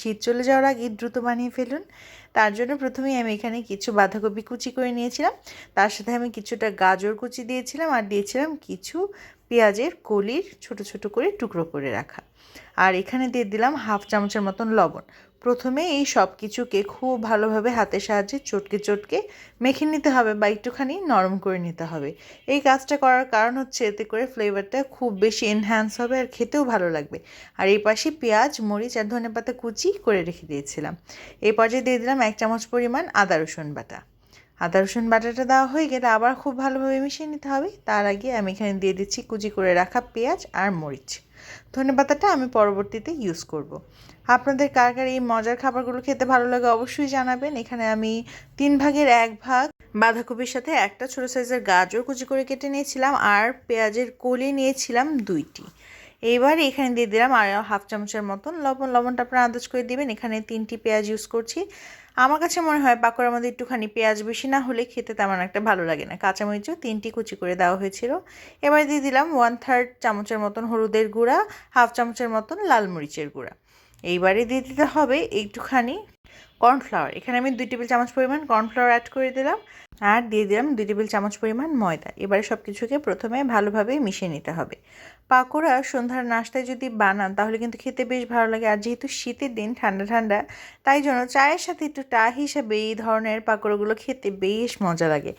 শীত চলে যাওয়ার আগে দ্রুত বানিয়ে ফেলুন। তার জন্য প্রথমেই আমি এখানে কিছু বাঁধাকপি কুচি করে নিয়েছিলাম, তার সাথে আমি কিছুটা গাজর কুচি দিয়েছিলাম আর দিয়েছিলাম কিছু পেঁয়াজের কলির ছোট ছোট করে টুকরো করে রাখা। আর এখানে দিয়ে দিলাম হাফ চামচের মতন লবণ। প্রথমে এই সব কিছুকে খুব ভালোভাবে হাতের সাহায্যে চটকে চটকে মেখে নিতে হবে বা একটুখানি নরম করে নিতে হবে। এই কাজটা করার কারণ হচ্ছে এতে করে ফ্লেভারটা খুব বেশি এনহ্যান্স হবে আর খেতেও ভালো লাগবে। আর এই পাশে পেঁয়াজ, মরিচ আর ধনেপাতা কুচি করে রেখে দিয়েছিলাম। এই পর্যায়ে দিয়ে দিলাম 1 চামচ পরিমাণ আদা রসুন বাটা। আদা রসুন বাটাটা দেওয়া হয়ে গেলে আবার খুব ভালোভাবে মিশিয়ে নিতে হবে। তার আগে আমি এখানে দিয়ে দিচ্ছি কুচি করে রাখা পেঁয়াজ আর মরিচ। ধনেপাতাটা আমি পরবর্তীতে ইউজ করব। আপনাদের কার কার এই মজার খাবারগুলো খেতে ভালো লাগে অবশ্যই জানাবেন। এখানে আমি 3 ভাগের 1 ভাগ বাঁধাকপির সাথে একটা ছোটো সাইজের গাজর কুচি করে কেটে নিয়েছিলাম আর পেঁয়াজের কলি নিয়েছিলাম 2টি। এইবার এখানে দিয়ে দিলাম আর হাফ চামচের মতন লবণ। লবণটা আপনারা আন্দাজ করে দিবেন। এখানে 3টি পেঁয়াজ ইউজ করছি। আমার কাছে মনে হয় পাকোড়ার মধ্যে একটুখানি পেঁয়াজ বেশি না হলে খেতে তেমন একটা ভালো লাগে না। কাঁচামরিচও 3টি কুচি করে দেওয়া হয়েছিল। এবার দিয়ে দিলাম 1/3 চামচের মতন হলুদের গুঁড়া, হাফ চামচের মতন লাল মরিচের গুঁড়া। এইবারে দিয়ে দিতে হবে একটুখানি কর্নফ্লাওয়ার। এখানে আমি 2 টেবিল চামচ পরিমাণ কর্নফ্লাওয়ার অ্যাড করে দিলাম আর দিয়ে দিলাম 2 টেবিল চামচ পরিমাণ ময়দা। এবারে সব কিছুকে প্রথমে ভালোভাবে মিশিয়ে নিতে হবে। পাকোড়া সন্ধ্যার নাস্তায় যদি বানান তাহলে কিন্তু খেতে বেশ ভালো লাগে। আর যেহেতু শীতের দিন ঠান্ডা ঠান্ডা, তাই জন্য চায়ের সাথে একটু চা হিসাবে এই ধরনের পাকোড়াগুলো খেতে বেশ মজা লাগে।